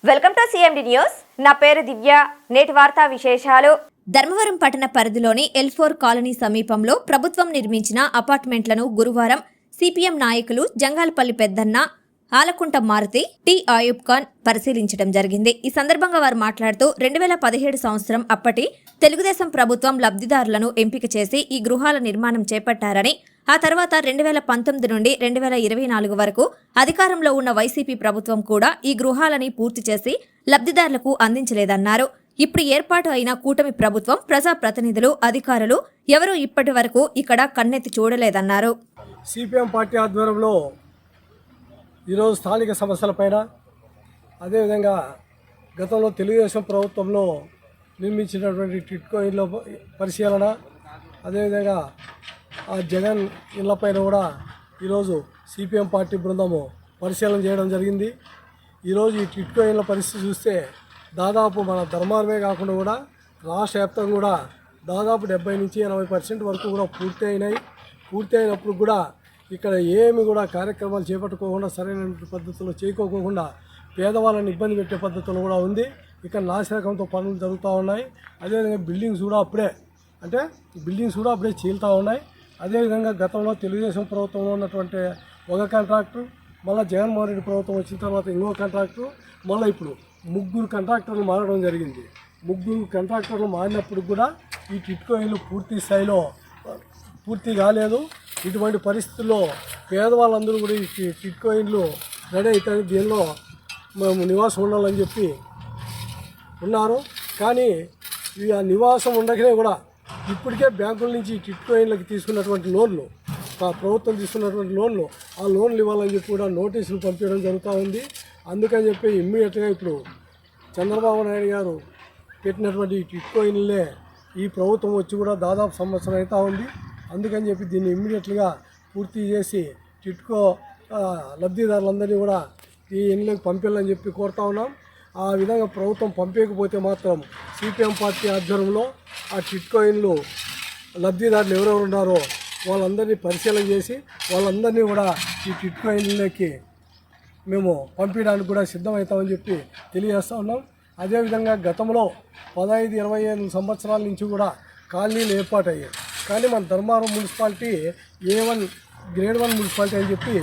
Welcome to CMD news. నా పేరు దివ్య. నేటి వార్తా విశేషాలు. ధర్మవరం పట్టణ పరిధిలోని L4 కాలనీ సమీపంలో ప్రభుత్వం నిర్మించిన అపార్ట్మెంట్లను గురువారం సిపిఎం నాయకులు జంగాలపల్లి పెద్దన్న, ఆలకుంట మారుతి, టి ఆయూబ్ ఖాన్ పరిశీలించడం జరిగింది. ఈ సందర్భంగా వారు మాట్లాడుతూ 2017 సంవత్సరం అప్పటి తెలుగుదేశం ప్రభుత్వం లబ్ధిదారులను ఎంపిక చేసి ఈ గృహాల నిర్మాణం చేపట్టారని, ఆ తర్వాత 2019 నుండి 2024 వరకు అధికారంలో ఉన్న వైసీపీ ప్రభుత్వం కూడా ఈ గృహాలని పూర్తి చేసి లబ్ధిదారులకు అందించలేదన్నారు. ఇప్పుడు ఏర్పాటు అయిన కూటమి ప్రభుత్వం, ప్రజాప్రతినిధులు, అధికారులు ఎవరూ ఇప్పటి వరకు ఇక్కడ కన్నెత్తి చూడలేదన్నారు. సిపిఎం పార్టీ ఆధ్వర్యంలో ఈరోజు స్థానిక సమస్యలపైన, అదేవిధంగా గతంలో తెలుగుదేశం ప్రభుత్వంలో నిర్మించినటువంటి టిట్కో ఇళ్ళ పరిశీలన, అదేవిధంగా ఆ జగన్ ఇళ్లపైన కూడా ఈరోజు సిపిఎం పార్టీ బృందము పరిశీలన చేయడం జరిగింది. ఈరోజు ఈ టిట్కో ఇళ్ళ పరిస్థితి చూస్తే దాదాపు మన ధర్మారమే కాకుండా కూడా రాష్ట్ర వ్యాప్తంగా కూడా దాదాపు 70 నుంచి 80% వరకు కూడా పూర్తి అయినాయి. పూర్తి అయినప్పుడు కూడా ఇక్కడ ఏమి కూడా కార్యక్రమాలు చేపట్టుకోకుండా, సరైన పద్ధతుల్లో చేయకోకుండా పేదవాళ్ళని ఇబ్బంది పెట్టే పద్ధతులు కూడా ఉంది. ఇక్కడ నాసిరకంతో పనులు జరుగుతూ ఉన్నాయి. అదేవిధంగా బిల్డింగ్స్ కూడా అప్పుడే చీలుతూ ఉన్నాయి. అదేవిధంగా గతంలో తెలుగుదేశం ప్రభుత్వంలో ఉన్నటువంటి ఒక కాంట్రాక్టర్, మళ్ళీ జగన్మోహన్ రెడ్డి ప్రభుత్వం వచ్చిన తర్వాత ఇంకో కాంట్రాక్టర్, మళ్ళీ ఇప్పుడు 3 కాంట్రాక్టర్లు మారడం జరిగింది. 3 కాంట్రాక్టర్లు మారినప్పుడు కూడా ఈ టిట్కో ఇల్లు పూర్తి స్థాయిలో పూర్తి కాలేదు. ఇటువంటి పరిస్థితుల్లో పేదవాళ్ళందరూ కూడా ఈ టిట్కో ఇల్లు రెడీ అవుతాయి, దీనిలో మేము నివాసం ఉండాలని చెప్పి ఉన్నారు. కానీ ఆ నివాసం ఉండకనే కూడా ఇప్పటికే బ్యాంకుల నుంచి టిట్కో ఇళ్ళకి తీసుకున్నటువంటి లోన్లు, ప్రభుత్వం తీసుకున్నటువంటి లోన్లు, ఆ లోన్లు ఇవ్వాలని చెప్పి కూడా నోటీసులు పంపించడం జరుగుతూ ఉంది. అందుకని చెప్పి ఇమ్మీడియట్గా ఇప్పుడు చంద్రబాబు నాయుడు గారు పెట్టినటువంటి టిట్కో ఇళ్ళే ఈ ప్రభుత్వం వచ్చి కూడా దాదాపు సంవత్సరం అవుతూ ఉంది. అందుకని చెప్పి దీన్ని ఇమ్మీడియట్గా పూర్తి చేసి టిట్కో లబ్ధిదారులందరినీ కూడా ఈ ఇళ్ళకి పంపించాలని చెప్పి కోరుతా ఉన్నాం. ఆ విధంగా ప్రభుత్వం పంపించకపోతే మాత్రం సిపిఎం పార్టీ ఆధ్వర్యంలో ఆ టిట్కో ఇళ్ళు లబ్ధిదారులు ఎవరెవరు ఉన్నారో వాళ్ళందరినీ పరిశీలన చేసి వాళ్ళందరినీ కూడా ఈ టిట్కో ఇళ్ళకి మేము పంపించడానికి కూడా సిద్ధమవుతామని చెప్పి తెలియజేస్తూ ఉన్నాం. అదేవిధంగా గతంలో 15-25 సంవత్సరాల నుంచి కూడా కాలనీలు ఏర్పాటయ్యాయి. కానీ మన Dharmavaram municipality A1 grade 1 municipality అని చెప్పి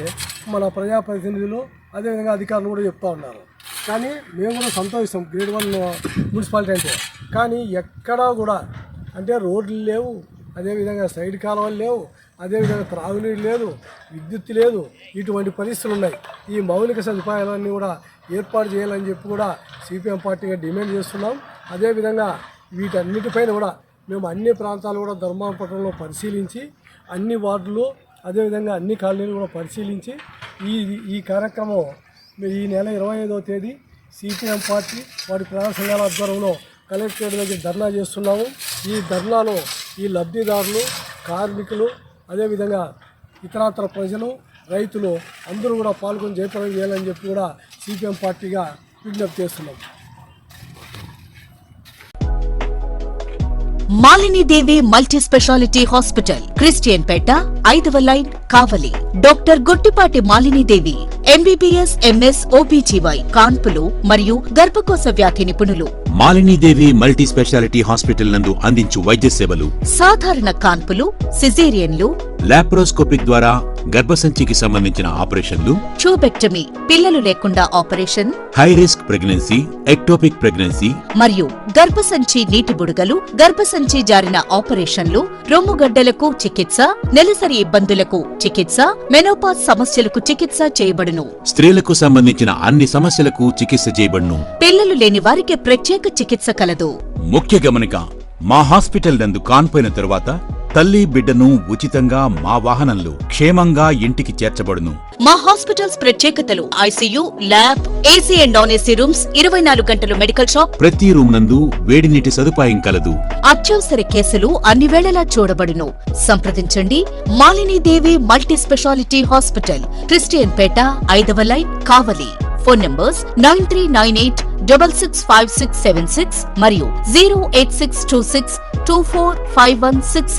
మన ప్రజాప్రతినిధులు, అదేవిధంగా అధికారులు కూడా చెప్తూ ఉన్నారు. కానీ మేము కూడా సంతోషిస్తాం గ్రేడ్ 1 మున్సిపాలిటీ అంటే. కానీ ఎక్కడా కూడా అంటే రోడ్లు లేవు, అదేవిధంగా సైడ్ కాలువలు లేవు, అదేవిధంగా త్రాగునీరు లేదు, విద్యుత్ లేదు. ఇటువంటి పరిస్థితులు ఉన్నాయి. ఈ మౌలిక సదుపాయాలన్నీ కూడా ఏర్పాటు చేయాలని చెప్పి కూడా సిపిఎం పార్టీగా డిమాండ్ చేస్తున్నాం. అదేవిధంగా వీటన్నిటిపైన కూడా మేము అన్ని ప్రాంతాలు కూడా ధర్మవరం పట్టణంలో పరిశీలించి, అన్ని వార్డులు, అదేవిధంగా అన్ని కాలనీలు కూడా పరిశీలించి ఈ కార్యక్రమం ఈ నెల 25వ తేదీ సిపిఎం పార్టీ వారి ప్రజా సంఘాల ఆధ్వర్యంలో కలెక్టరేట్ దగ్గర ధర్నా చేస్తున్నాము. ఈ ధర్నాలో ఈ లబ్ధిదారులు, కార్మికులు, అదేవిధంగా ఇతరత్ర ప్రజలు, రైతులు అందరూ కూడా పాల్గొని జయప్రదం చేయాలని చెప్పి కూడా సిపిఎం పార్టీగా విజ్ఞప్తి చేస్తున్నాం. Malinidevi multi speciality hospital, Christian Peta, 5వ line, Kavali. Doctor Gottipati Malinidevi, MBBS, MS, OBGY, కాన్పులు మరియు గర్భకోశ వ్యాధి నిపుణులు. మాలినీదేవి మల్టీ స్పెషాలిటీ హాస్పిటల్ నందు అందించు వైద్య సేవలు: సాధారణ కాన్పులు, సిజేరియన్లు, లాప్రోస్కోపిక్ ద్వారా గర్భసంచికి సంబంధించిన ఆపరేషన్లు, ట్యూబెక్టమీ, పిల్లలు లేకుండా operation, high risk pregnancy, ectopic pregnancy మరియు గర్భసంచి నీటి బుడగలు, గర్భసంచి జారిన ఆపరేషన్లు, రొమ్ముగడ్డలకు చికిత్స, నెలసరి ఇబ్బందులకు చికిత్స, మెనోపాజ్ సమస్యలకు చికిత్స చేయబడును. స్త్రీలకు సంబంధించిన అన్ని సమస్యలకు చికిత్స చేయబడును. పిల్లలు లేని వారికి ప్రత్యేక చికిత్స కలదు. ముఖ్య గమనిక: మా హాస్పిటల్ నందు కాన్పోయిన తరువాత తల్లి, బిడ్డను ఉచితంగా మా వాహనంలో క్షేమంగా ఇంటికి చేర్చబడును. మా హాస్పిటల్స్ ప్రత్యేకతలు: ICU, lab, AC and non AC rooms, 24 గంటలు మెడికల్ షాప్, ప్రతి రూమ్ నందు వేడి నీటి సదుపాయం కలదు. అత్యవసర కేసులు అన్ని వేళలా చూడబడును. సంప్రదించండి Malinidevi multi speciality hospital, Christian Peta, 5వ లైన్, కావలి. ఫోన్ నంబర్స్ 9398665676 మరియు 08626245166.